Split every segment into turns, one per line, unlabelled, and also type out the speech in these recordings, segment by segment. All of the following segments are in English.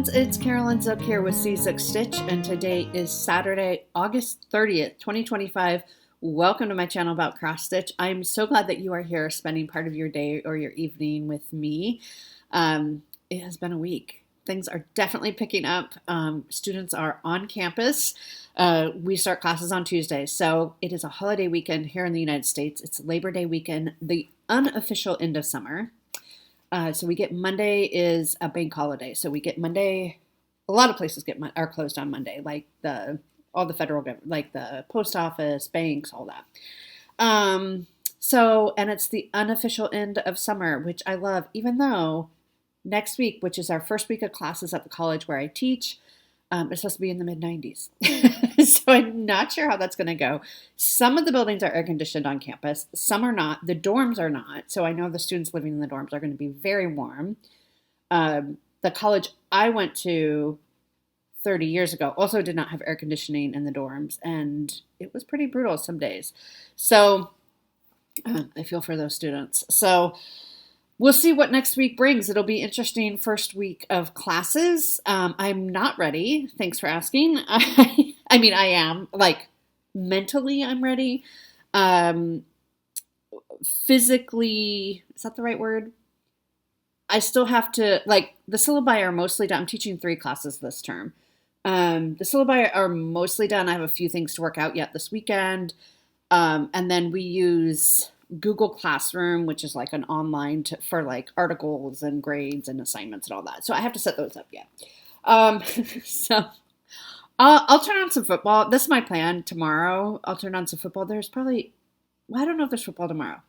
friends, it's Carolyn Zook here with C6 Stitch, and today is Saturday, August 30th, 2025. Welcome to my channel about cross stitch. I'm so glad that you are here spending part of your day or your evening with me. It has been a week. Things are definitely picking up. Students are on campus. We start classes on Tuesday, so it is a holiday weekend here in the United States. It's Labor Day weekend, the unofficial end of summer. So we get Monday is a bank holiday. So we get Monday. A lot of places are closed on Monday, like all the federal government, like the post office, banks, all that. And it's the unofficial end of summer, which I love, even though next week, which is our first week of classes at the college where I teach, it's supposed to be in the mid-90s. So I'm not sure how that's going to go. Some of the buildings are air conditioned on campus. Some are not. The dorms are not. So I know the students living in the dorms are going to be very warm. The college I went to 30 years ago also did not have air conditioning in the dorms. And it was pretty brutal some days. So I feel for those students. So we'll see what next week brings. It'll be interesting first week of classes. I'm not ready. Thanks for asking. I mean, I am. Like, mentally, I'm ready. Physically, is that the right word? I still have to, like, the syllabi are mostly done. I'm teaching 3 classes this term. The syllabi are mostly done. I have a few things to work out yet this weekend. And then we use Google Classroom, which is like an online for like articles and grades and assignments and all that. So I have to set those up yet. So I'll turn on some football. This is my plan tomorrow. I'll turn on some football. There's probably, I don't know if there's football tomorrow.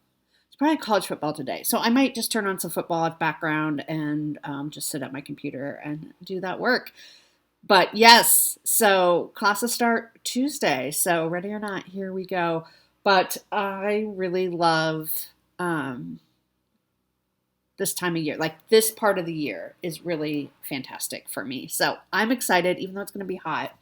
It's probably college football today. So I might just turn on some football at background and just sit at my computer and do that work. But yes, so classes start Tuesday. So ready or not, here we go. But I really love this time of year. Like, this part of the year is really fantastic for me. So I'm excited, even though it's going to be hot.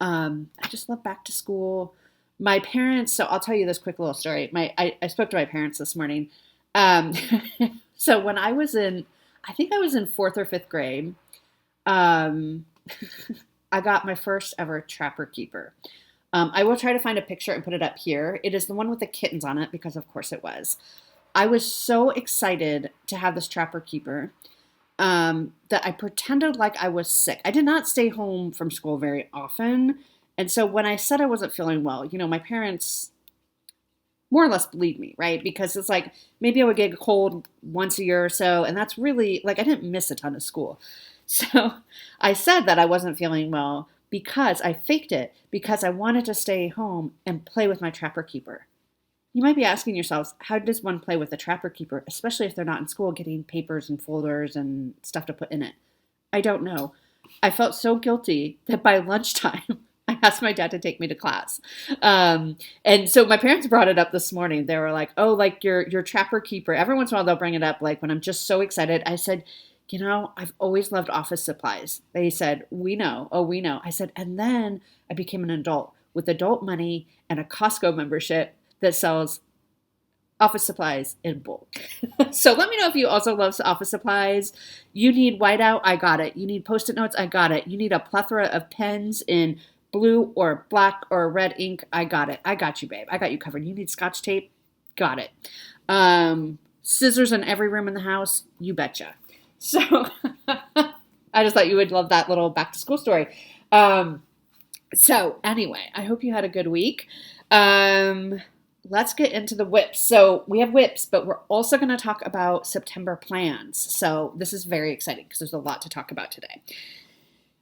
I just love back to school. My parents, so I'll tell you this quick little story. I spoke to my parents this morning. So when I think I was in 4th or 5th grade, I got my first ever Trapper Keeper. I will try to find a picture and put it up here. It is the one with the kittens on it, because of course it was. I was so excited to have this Trapper Keeper that I pretended like I was sick. I did not stay home from school very often. And so when I said I wasn't feeling well, my parents more or less believed me, right? Because it's like, maybe I would get a cold once a year or so. And that's really, like, I didn't miss a ton of school. So I said that I wasn't feeling well because I faked it, because I wanted to stay home and play with my Trapper Keeper. You might be asking yourselves, how does one play with a Trapper Keeper, especially if they're not in school getting papers and folders and stuff to put in it? I don't know. I felt so guilty that by lunchtime, I asked my dad to take me to class. And so my parents brought it up this morning. They were like, oh, like your Trapper Keeper. Every once in a while they'll bring it up, like when I'm just so excited. I said, I've always loved office supplies. They said, we know. Oh, we know. I said, and then I became an adult with adult money and a Costco membership that sells office supplies in bulk. So let me know if you also love office supplies. You need whiteout, I got it. You need Post-it notes, I got it. You need a plethora of pens in blue or black or red ink, I got it. I got you, babe. I got you covered. You need Scotch tape, got it. Scissors in every room in the house, you betcha. So I just thought you would love that little back to school story. So anyway, I hope you had a good week. Let's get into the whips. So we have whips, but we're also going to talk about September plans. So this is very exciting because there's a lot to talk about today.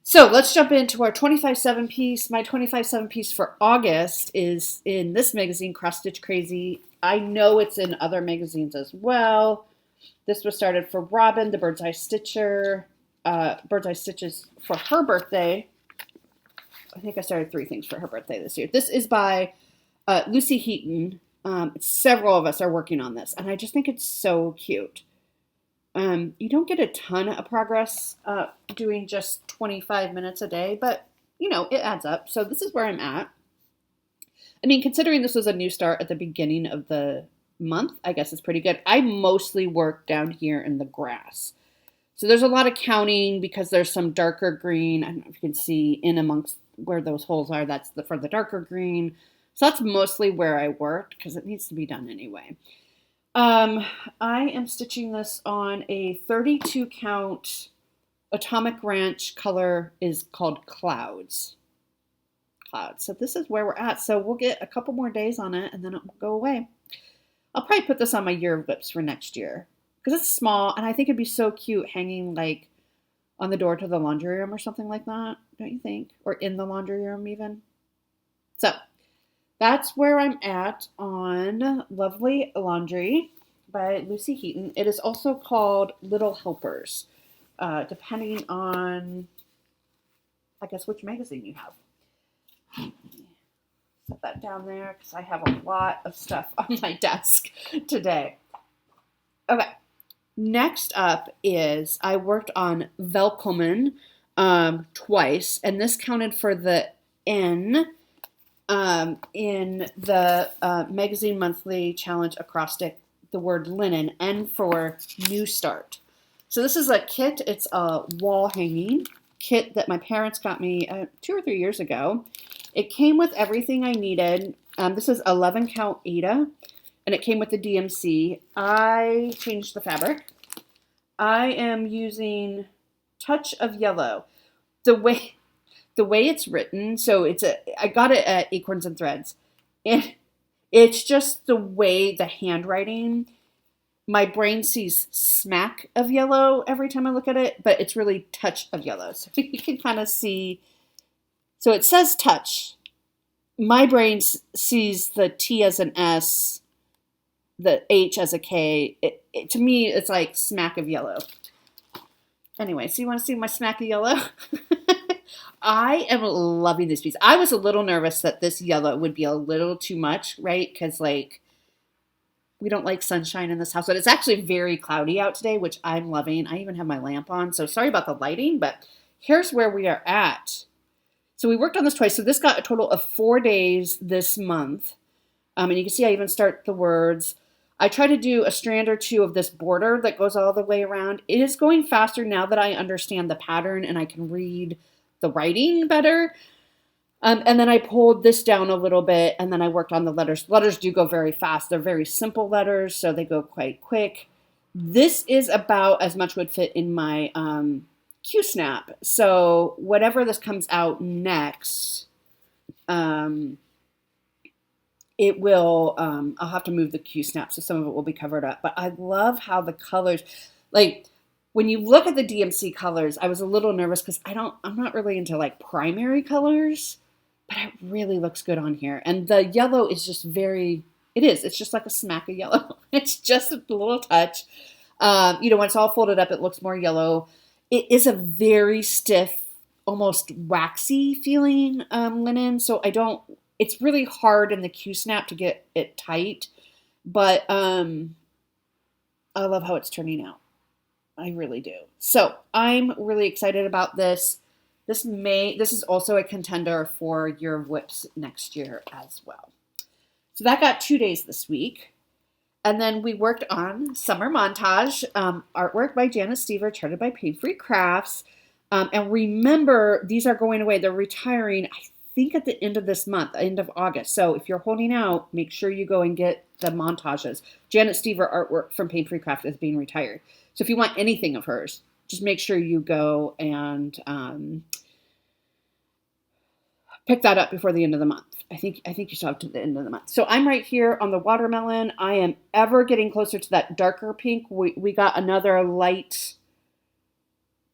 So let's jump into our 25/7 piece. My 25/7 piece for August is in this magazine, Cross Stitch Crazy. I know it's in other magazines as well. This was started for Robin, the Bird's Eye Stitcher. Bird's Eye Stitches for her birthday. I think I started 3 things for her birthday this year. This is by Lucy Heaton. Several of us are working on this, and I just think it's so cute. You don't get a ton of progress doing just 25 minutes a day, but, it adds up. So this is where I'm at. I mean, considering this was a new start at the beginning of the month, I guess it's pretty good. I mostly work down here in the grass. So there's a lot of counting because there's some darker green. I don't know if you can see in amongst where those holes are. That's for the darker green. So that's mostly where I worked because it needs to be done anyway. I am stitching this on a 32 count atomic wrench. Color is called Clouds. So this is where we're at. So we'll get a couple more days on it and then it will go away. I'll probably put this on my year of whips for next year because it's small and I think it'd be so cute hanging like on the door to the laundry room or something like that, don't you think? Or in the laundry room even. So that's where I'm at on Lovely Laundry by Lucy Heaton. It is also called Little Helpers, depending on, I guess, which magazine you have. Set that down there because I have a lot of stuff on my desk today. Okay, next up is I worked on Velkommen twice, and this counted for the N in the Magazine Monthly Challenge acrostic, the word linen, N for New Start. So this is a kit. It's a wall hanging kit that my parents got me 2 or 3 years ago. It came with everything I needed. This is 11 count Aida, and it came with the DMC. I changed the fabric. I am using Touch of Yellow. The way it's written, so I got it at Acorns and Threads, and it's just the way the handwriting. My brain sees smack of yellow every time I look at it, but it's really touch of yellow. So you can kind of see. So it says touch. My brain sees the T as an S, the H as a K. To me, it's like smack of yellow. Anyway, so you want to see my smack of yellow? I am loving this piece. I was a little nervous that this yellow would be a little too much, right? Because like we don't like sunshine in this house, but it's actually very cloudy out today, which I'm loving. I even have my lamp on, so sorry about the lighting, but here's where we are at. So we worked on this twice. So this got a total of 4 days this month. And you can see I even start the words. I try to do a strand or two of this border that goes all the way around. It is going faster now that I understand the pattern and I can read the writing better. And then I pulled this down a little bit and then I worked on the letters. Letters do go very fast. They're very simple letters, so they go quite quick. This is about as much would fit in my Q-snap. So whatever this comes out next, it will, I'll have to move the Q-snap, so some of it will be covered up. But I love how the colors, like when you look at the DMC colors, I was a little nervous because I'm not really into like primary colors, but it really looks good on here. And the yellow is just it's just like a smack of yellow. It's just a little touch. When it's all folded up, it looks more yellow. It is a very stiff, almost waxy feeling linen. So it's really hard in the Q-snap to get it tight, but I love how it's turning out. I really do. So I'm really excited about this. This is also a contender for Year of Whips next year as well. So that got 2 days this week. And then we worked on Summer Montage, artwork by Janice Stever, charted by Pain Free Crafts. And remember, these are going away. They're retiring, I think, at the end of this month, end of August. So if you're holding out, make sure you go and get the montages. Janet Stever artwork from Pain Free Craft is being retired. So if you want anything of hers, just make sure you go and pick that up before the end of the month. I think you still have to the end of the month. So I'm right here on the watermelon. I am ever getting closer to that darker pink. We got another light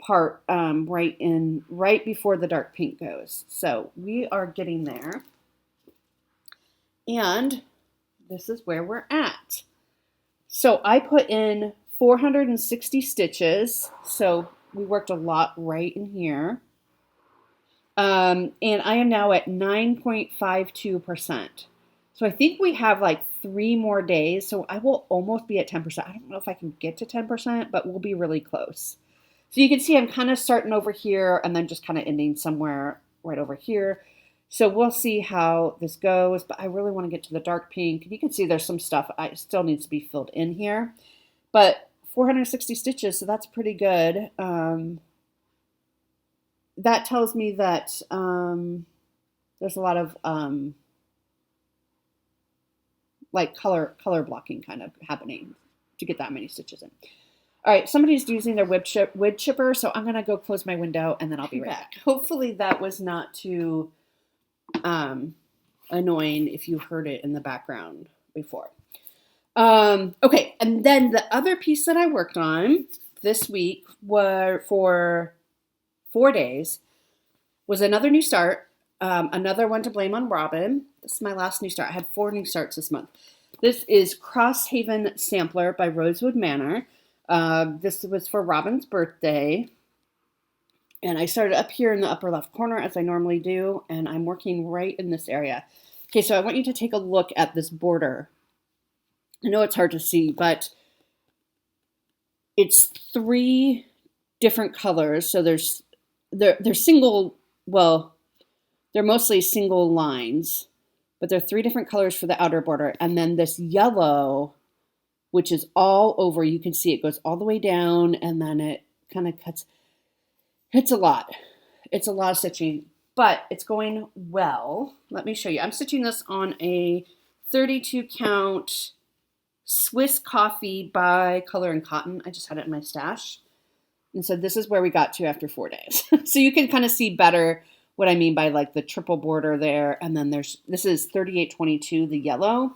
part right before the dark pink goes. So we are getting there. And this is where we're at. So I put in 460 stitches. So we worked a lot right in here. And I am now at 9.52%. So I think we have like 3 more days. So I will almost be at 10%. I don't know if I can get to 10%, but we'll be really close. So you can see I'm kind of starting over here and then just kind of ending somewhere right over here. So we'll see how this goes, but I really want to get to the dark pink. You can see there's some stuff I still needs to be filled in here. But 460 stitches, so that's pretty good. That tells me that there's a lot of like color blocking kind of happening to get that many stitches in. All right, somebody's using their wood chipper, so I'm gonna go close my window and then I'll be right back. Hopefully that was not too annoying if you heard it in the background before. Okay, and then the other piece that I worked on this week were for 4 days was another new start, another one to blame on Robin. This is my last new start. I had 4 new starts this month. This is Crosshaven Sampler by Rosewood Manor. This was for Robin's birthday. And I started up here in the upper left corner as I normally do, and I'm working right in this area. Okay, so I want you to take a look at this border. I know it's hard to see, but it's 3 different colors. So they're single, well, they're mostly single lines, but they're 3 different colors for the outer border. And then this yellow, which is all over, you can see it goes all the way down, and then it kind of cuts. It's a lot. It's a lot of stitching, but it's going well. Let me show you. I'm stitching this on a 32 count Swiss Coffee by Color and Cotton. I just had it in my stash. And so this is where we got to after 4 days. So you can kind of see better what I mean by like the triple border there. And then this is 3822, the yellow.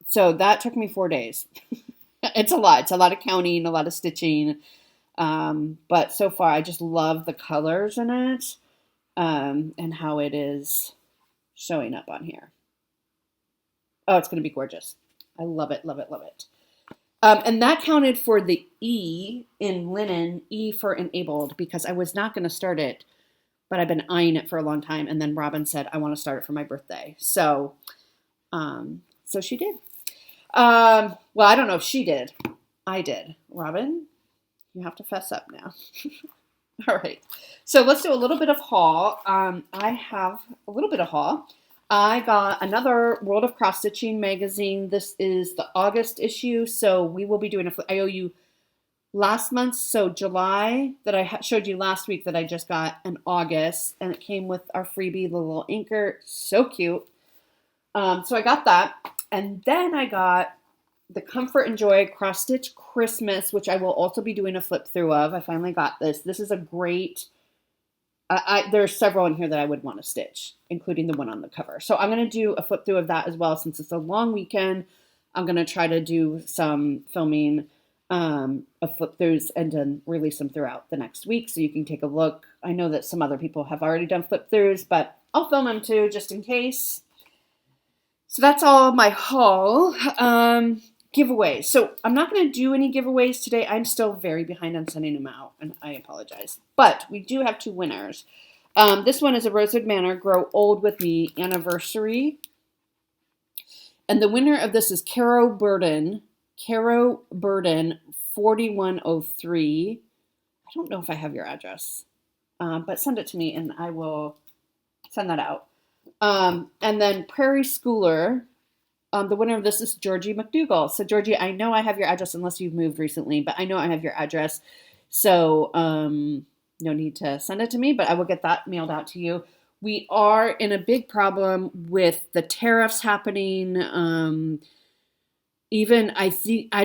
So that took me 4 days. It's a lot. It's a lot of counting, a lot of stitching. But so far I just love the colors in it, and how it is showing up on here. Oh, it's going to be gorgeous. I love it, love it, love it. And that counted for the E in linen, E for enabled, because I was not going to start it, but I've been eyeing it for a long time. And then Robin said, I want to start it for my birthday. So she did. Well, I don't know if she did. I did. Robin, you have to fess up now. All right. So let's do a little bit of haul. I have a little bit of haul. I got another World of Cross Stitching magazine. This is the August issue. So we will be doing I owe you last month. So July that I showed you last week that I just got in August. And it came with our freebie, the little anchor. So cute. So I got that. And then I got the Comfort and Joy Cross Stitch Christmas, which I will also be doing a flip through of. I finally got this. This is a great, there are several in here that I would want to stitch, including the one on the cover. So I'm going to do a flip through of that as well. Since it's a long weekend, I'm going to try to do some filming of flip throughs and then release them throughout the next week so you can take a look. I know that some other people have already done flip throughs, but I'll film them too just in case. So that's all my haul. Giveaways. So I'm not going to do any giveaways today. I'm still very behind on sending them out, and I apologize. But we do have 2 winners. This one is a Rosewood Manor Grow Old With Me anniversary. And the winner of this is Caro Burden. Caro Burden, 4103. I don't know if I have your address, but send it to me and I will send that out. And then Prairie Schooler. The winner of this is Georgie McDougall. So, Georgie, I know I have your address unless you've moved recently, but I know I have your address. So, no need to send it to me, but I will get that mailed out to you. We are in a big problem with the tariffs happening. I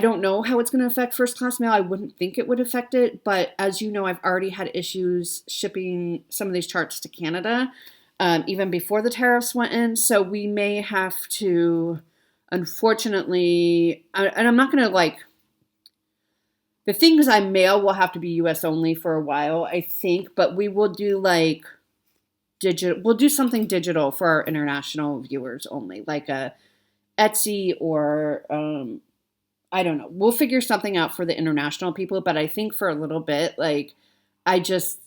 don't know how it's going to affect first class mail. I wouldn't think it would affect it, but as you know, I've already had issues shipping some of these charts to Canada, even before the tariffs went in. So we may have to, unfortunately, and I'm not going to the things I mail will have to be US only for a while, I think, but we will do we'll do something digital for our international viewers only, like a Etsy or, I don't know. We'll figure something out for the international people, but I think for a little bit, it's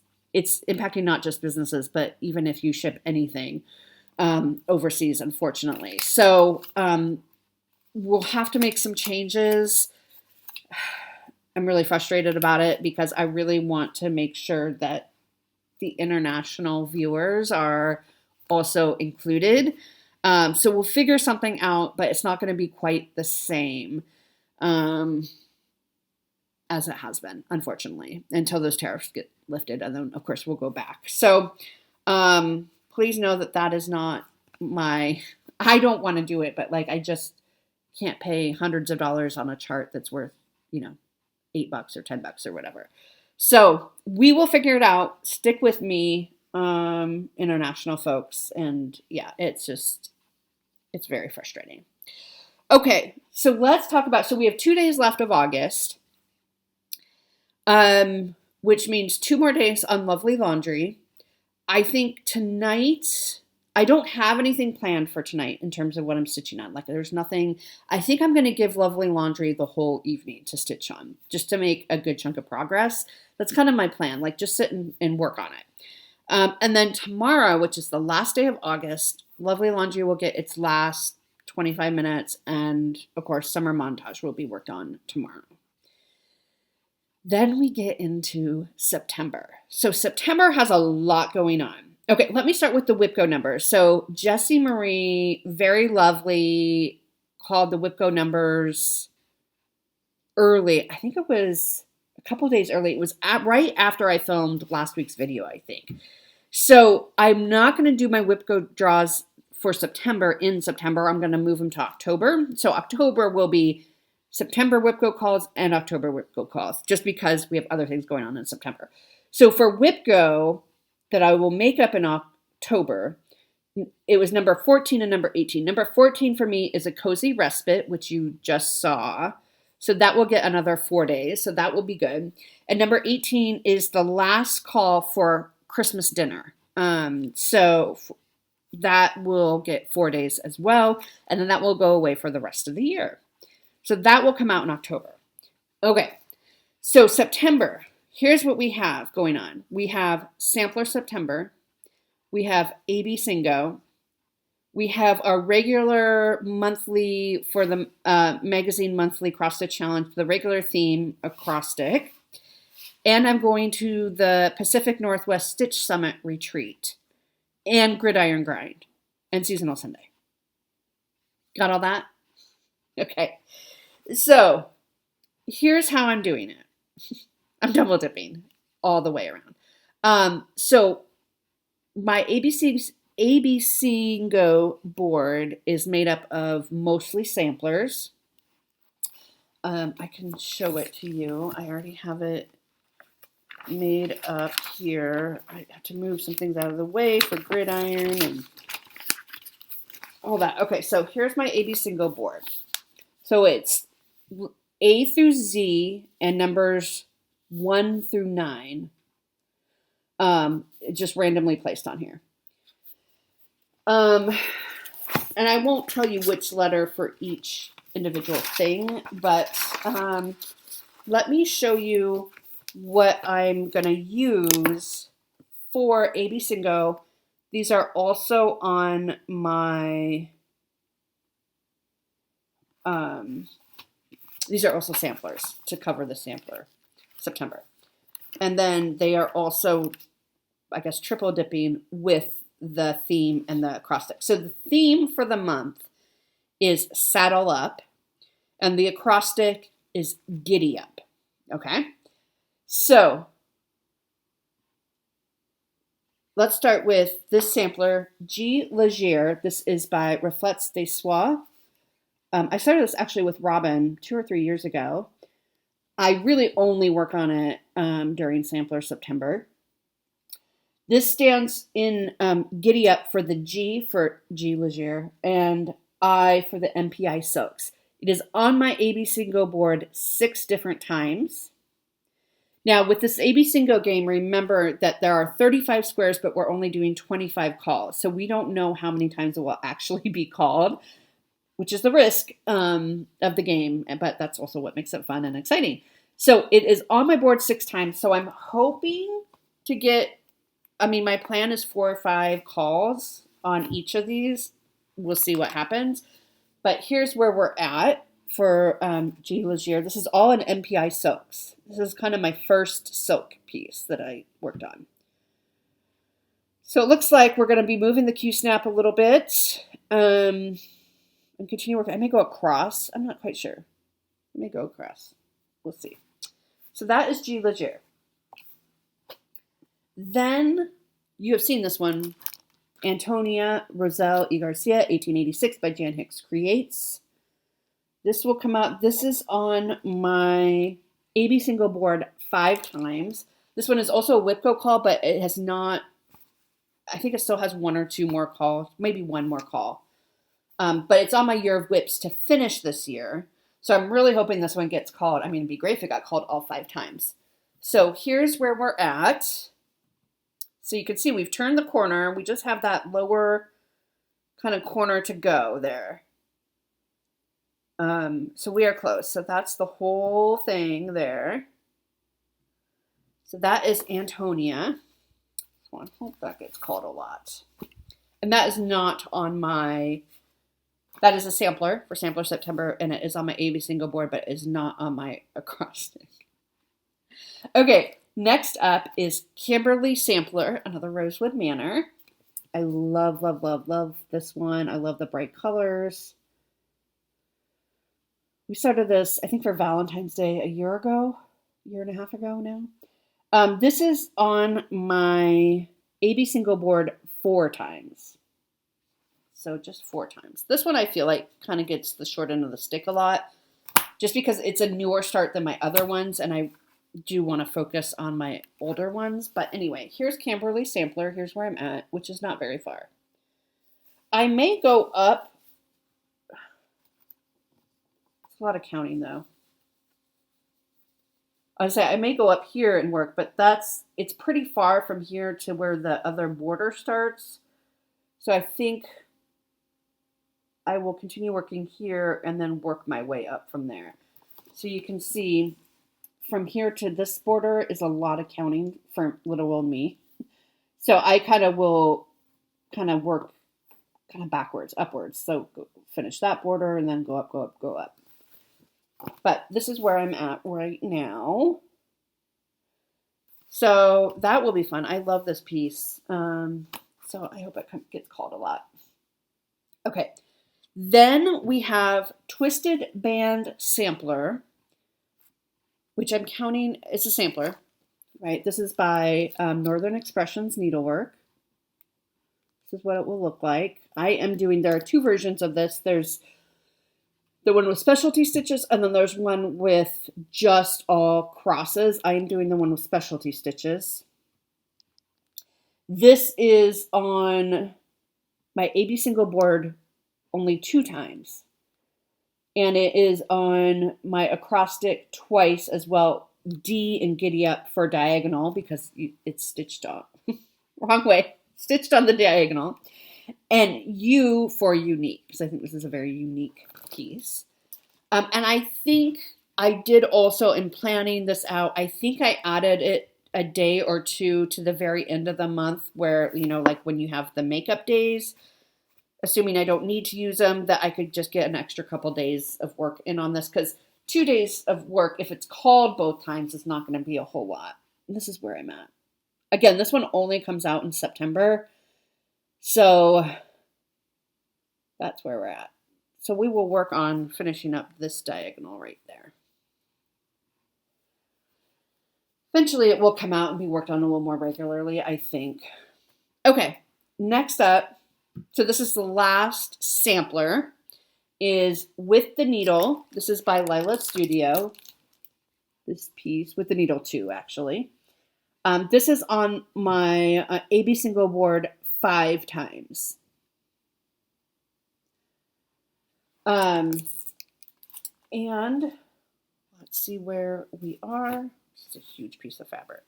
impacting not just businesses, but even if you ship anything overseas, unfortunately. So we'll have to make some changes. I'm really frustrated about it because I really want to make sure that the international viewers are also included. So we'll figure something out, but it's not going to be quite the same. as it has been, unfortunately, until those tariffs get lifted. And then, of course, we'll go back. So please know that that is not I don't want to do it, but like I just can't pay hundreds of dollars on a chart that's worth, $8 or $10 or whatever. So we will figure it out. Stick with me, international folks. And yeah, it's very frustrating. Okay, so let's talk about, so we have 2 days left of August, which means 2 more days on Lovely Laundry. I think tonight, I don't have anything planned for tonight in terms of what I'm stitching on. Like there's nothing, I think I'm going to give Lovely Laundry the whole evening to stitch on, just to make a good chunk of progress. That's kind of my plan, like just sit and work on it. And then tomorrow, which is the last day of August, Lovely Laundry will get its last 25 minutes, and of course, summer montage will be worked on tomorrow. Then we get into September. So September has a lot going on. Okay, let me start with the WIPCO numbers. So Jessie Marie, very lovely, called the WIPCO numbers early. I think it was a couple of days early. It was right after I filmed last week's video, I think. So I'm not going to do my WIPCO draws for September in September. I'm going to move them to October. So October will be September WIPCO calls and October WIPCO calls, just because we have other things going on in September. So for WIPCO that I will make up in October, it was number 14 and number 18. Number 14 for me is A Cozy Respite, which you just saw. So that will get another 4 days. So that will be good. And number 18 is the last call for Christmas dinner. So that will get 4 days as well. And then that will go away for the rest of the year. So that will come out in October. Okay. So September, here's what we have going on. We have Sampler September. We have AB Singo. We have our regular monthly for the magazine monthly cross stitch challenge, the regular theme acrostic. And I'm going to the Pacific Northwest Stitch Summit retreat and Gridiron Grind and Seasonal Sunday. Got all that? Okay. So here's how I'm doing it. I'm double dipping all the way around. So my ABC Go board is made up of mostly samplers. I can show it to you. I already have it made up here. I have to move some things out of the way for Gridiron and all that. Okay, so here's my ABC Go board. So it's A through Z and numbers 1 through 9, just randomly placed on here. And I won't tell you which letter for each individual thing, but let me show you what I'm going to use for AB Singo. These are also on my, these are also samplers to cover the sampler September. And then they are also, I guess, triple dipping with the theme and the acrostic. So the theme for the month is Saddle Up, and the acrostic is Giddy Up. Okay? So let's start with this sampler, G Leger. This is by Reflets des Soies. I started this actually with Robin 2 or 3 years ago. I really only work on it during Sampler September. This stands in Giddy Up for the G for G Leger and I for the MPI Silks. It is on my AB Singo board 6 different times. Now, with this AB Singo game, remember that there are 35 squares, but we're only doing 25 calls. So we don't know how many times it will actually be called, which is the risk of the game, but that's also what makes it fun and exciting. So it is on my board 6 times. So I'm hoping to get, my plan is 4 or 5 calls on each of these. We'll see what happens. But here's where we're at for G Leger. This is all in MPI silks. This is kind of my first silk piece that I worked on. So it looks like we're going to be moving the Q-snap a little bit and continue working. I may go across. I'm not quite sure. Let me go across. We'll see. So that is G. Leger. Then you have seen this one, Antonia Roselle y Garcia, 1886 by Jan Hicks Creates. This will come out. This is on my AB single board 5 times. This one is also a Whipco call, but it has not, I think it still has 1 or 2 more calls, maybe 1 more call. But it's on my year of whips to finish this year. So I'm really hoping this one gets called. I mean, it'd be great if it got called all 5 times. So here's where we're at. So you can see we've turned the corner. We just have that lower kind of corner to go there. So we are close. So that's the whole thing there. So that is Antonia. I hope that gets called a lot. And that is not on my, that is a sampler for Sampler September, and it is on my AB single board, but it is not on my acrostic. Okay, next up is Kimberly Sampler, another Rosewood Manor. I love, love, love, love this one. I love the bright colors. We started this, I think, for Valentine's Day a year ago, year and a half ago now. This is on my AB single board 4 times. So just 4 times. This one I feel like kind of gets the short end of the stick a lot, just because it's a newer start than my other ones, and I do want to focus on my older ones. But anyway, here's Kimberly Sampler. Here's where I'm at, which is not very far. I may go up. It's a lot of counting though. I'd say I may go up here and work, but it's pretty far from here to where the other border starts. So I think I will continue working here and then work my way up from there. So you can see from here to this border is a lot of counting for little old me. So I kind of will work kind of backwards, upwards. So finish that border and then go up, go up, go up. But this is where I'm at right now. So that will be fun. I love this piece. So I hope it gets called a lot. Okay. Then we have Twisted Band Sampler, which I'm counting, it's a sampler, right? This is by Northern Expressions Needlework. This is what it will look like. There are 2 versions of this. There's the one with specialty stitches, and then there's one with just all crosses. I am doing the one with specialty stitches. This is on my AB single board only 2 times. And it is on my acrostic twice as well, D and Giddy Up for diagonal, because it's stitched on. Wrong way. Stitched on the diagonal. And U for unique, because I think this is a very unique piece. And I think I did also, in planning this out, I think I added it a day or 2 to the very end of the month where, like when you have the makeup days, assuming I don't need to use them, that I could just get an extra couple days of work in on this, because 2 days of work, if it's called both times, is not going to be a whole lot. And this is where I'm at. Again, this one only comes out in September. So that's where we're at. So we will work on finishing up this diagonal right there. Eventually it will come out and be worked on a little more regularly, I think. Okay, next up, so this is the last sampler, is With the Needle. This is by Lila Studio. This piece, With the Needle 2, actually. This is on my AB single board 5 times. And let's see where we are. It's a huge piece of fabric.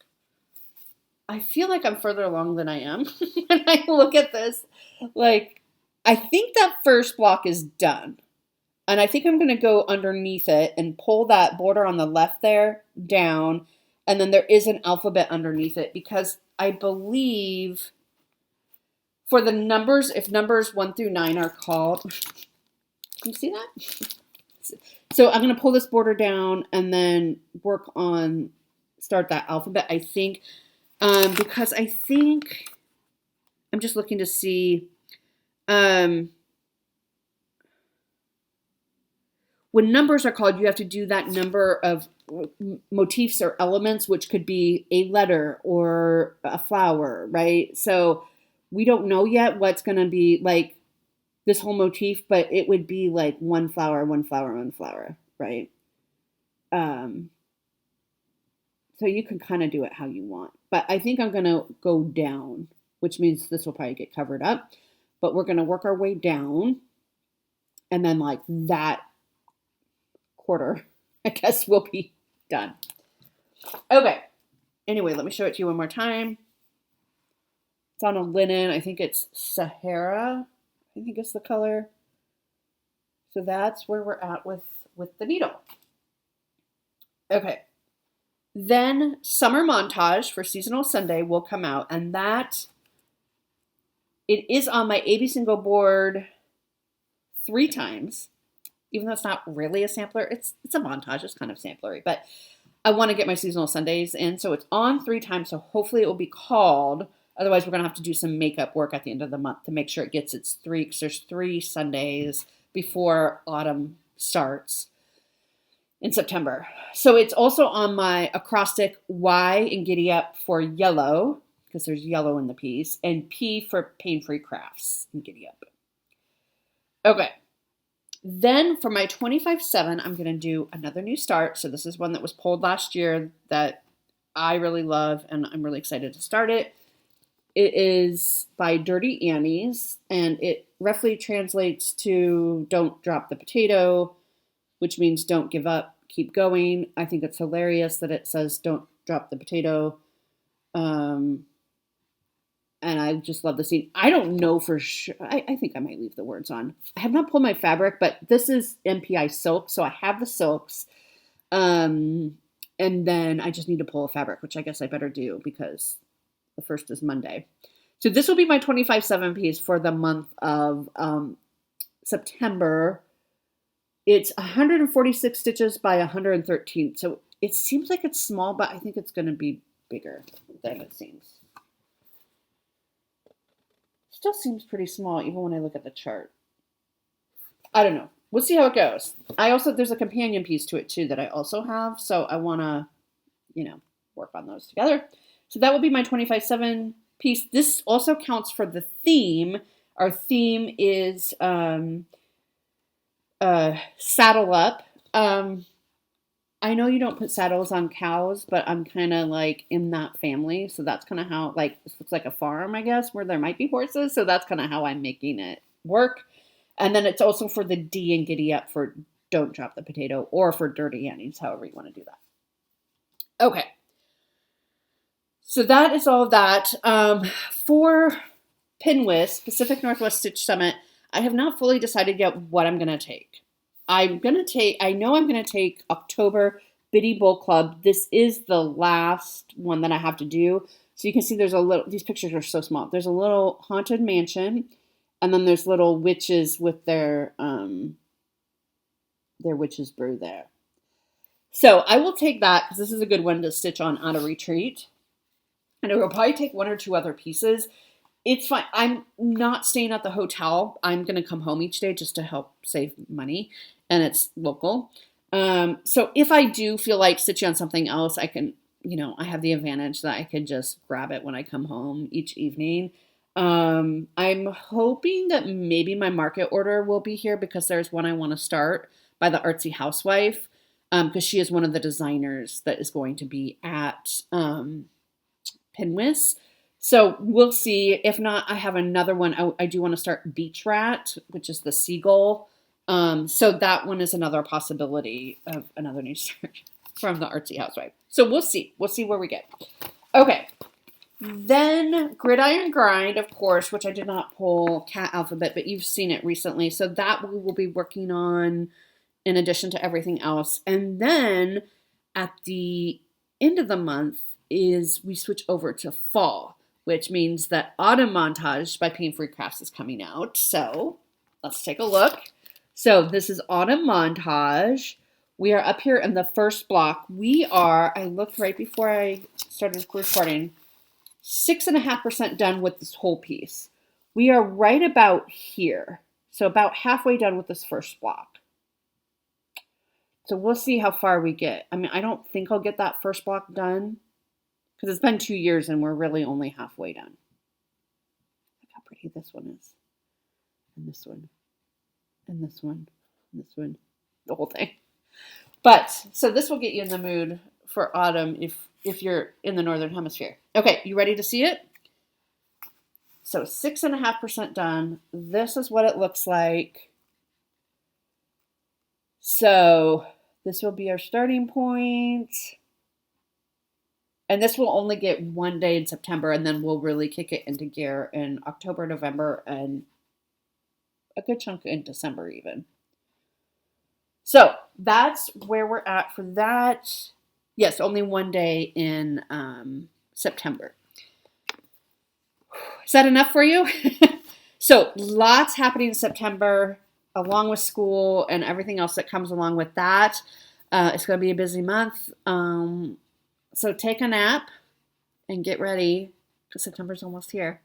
I feel like I'm further along than I am when I look at this. Like, I think that first block is done. And I think I'm going to go underneath it and pull that border on the left there down. And then there is an alphabet underneath it, because I believe for the numbers, if numbers 1 through 9 are called, can you see that? So I'm going to pull this border down and then start that alphabet, I think, because I think, I'm just looking to see, when numbers are called, you have to do that number of motifs or elements, which could be a letter or a flower, right? So we don't know yet what's going to be like this whole motif, but it would be like one flower, one flower, one flower, right? So you can kind of do it how you want. But I think I'm going to go down, which means this will probably get covered up. But we're going to work our way down. And then like that quarter, I guess, will be done. Okay. Anyway, let me show it to you one more time. It's on a linen. I think it's Sahara. I think it's the color. So that's where we're at with the needle. Okay. Then Summer Montage for Seasonal Sunday will come out, and that it is on my AB single board 3 times, even though it's not really a sampler. It's a montage. It's kind of samplery, but I want to get my Seasonal Sundays in, so it's on 3 times, so hopefully it will be called. Otherwise, we're going to have to do some makeup work at the end of the month to make sure it gets its 3, because there's 3 Sundays before autumn starts in September. So it's also on my acrostic Y in Giddy Up for yellow, because there's yellow in the piece, and P for Pain-Free Crafts in Giddy Up. Okay. Then for my 25/7, I'm going to do another new start. So this is one that was pulled last year that I really love, and I'm really excited to start it. It is by Dirty Annie's, and it roughly translates to don't drop the potato, which means don't give up, keep going. I think it's hilarious that it says don't drop the potato. And I just love the scene. I don't know for sure. I think I might leave the words on. I have not pulled my fabric, but this is MPI silk, so I have the silks. And then I just need to pull a fabric, which I guess I better do because the first is Monday. So this will be my 25/7 piece for the month of September. It's 146 stitches by 113. So it seems like it's small, but I think it's going to be bigger than it seems. Still seems pretty small even when I look at the chart. I don't know. We'll see how it goes. There's a companion piece to it too that I also have. So I want to, work on those together. So that will be my 25/7 piece. This also counts for the theme. Our theme is saddle up. I know you don't put saddles on cows, but I'm kind of like in that family. So that's kind of how, like, this looks like a farm, I guess, where there might be horses. So that's kind of how I'm making it work. And then it's also for the D and Giddy Up for don't drop the potato, or for Dirty Annie's, however you want to do that. Okay. So that is all that. For Pinwist, Pacific Northwest Stitch Summit, I have not fully decided yet what I'm going to take. I know I'm going to take October Biddy Bowl Club. This is the last one that I have to do. So you can see these pictures are so small. There's a little haunted mansion, and then there's little witches with their witch's brew there. So I will take that because this is a good one to stitch on a retreat. And I will probably take 1 or 2 other pieces. It's fine. I'm not staying at the hotel. I'm going to come home each day just to help save money. And it's local. So if I do feel like stitching on something else, I can, I have the advantage that I can just grab it when I come home each evening. I'm hoping that maybe my market order will be here because there's one I want to start by the Artsy Housewife. Because she is one of the designers that is going to be at Pinwist. So we'll see. If not, I have another one. I do want to start Beach Rat, which is the seagull. So that one is another possibility of another new start from the Artsy Housewife. So we'll see. We'll see where we get. Okay. Then Gridiron Grind, of course, which I did not pull Cat Alphabet, but you've seen it recently. So that we will be working on in addition to everything else. And then at the end of the month we switch over to fall, which means that Autumn Montage by Pain-Free Crafts is coming out. So let's take a look. So this is Autumn Montage. We are up here in the first block. I looked right before I started recording, 6.5% done with this whole piece. We are right about here. So about halfway done with this first block. So we'll see how far we get. I mean, I don't think I'll get that first block done because it's been 2 years and we're really only halfway done. Look how pretty this one is. And this one. And this one. And this one. The whole thing. But, so this will get you in the mood for autumn if you're in the Northern Hemisphere. Okay, you ready to see it? So 6.5% done. This is what it looks like. So this will be our starting point. And this will only get 1 day in September, and then we'll really kick it into gear in October, November, and a good chunk in December even. So that's where we're at for that. Yes, only 1 day in September. Is that enough for you? So lots happening in September, along with school and everything else that comes along with that. It's going to be a busy month. So take a nap and get ready because September's almost here.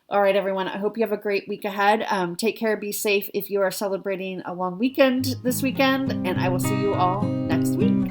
All right, everyone. I hope you have a great week ahead. Take care. Be safe if you are celebrating a long weekend this weekend. And I will see you all next week.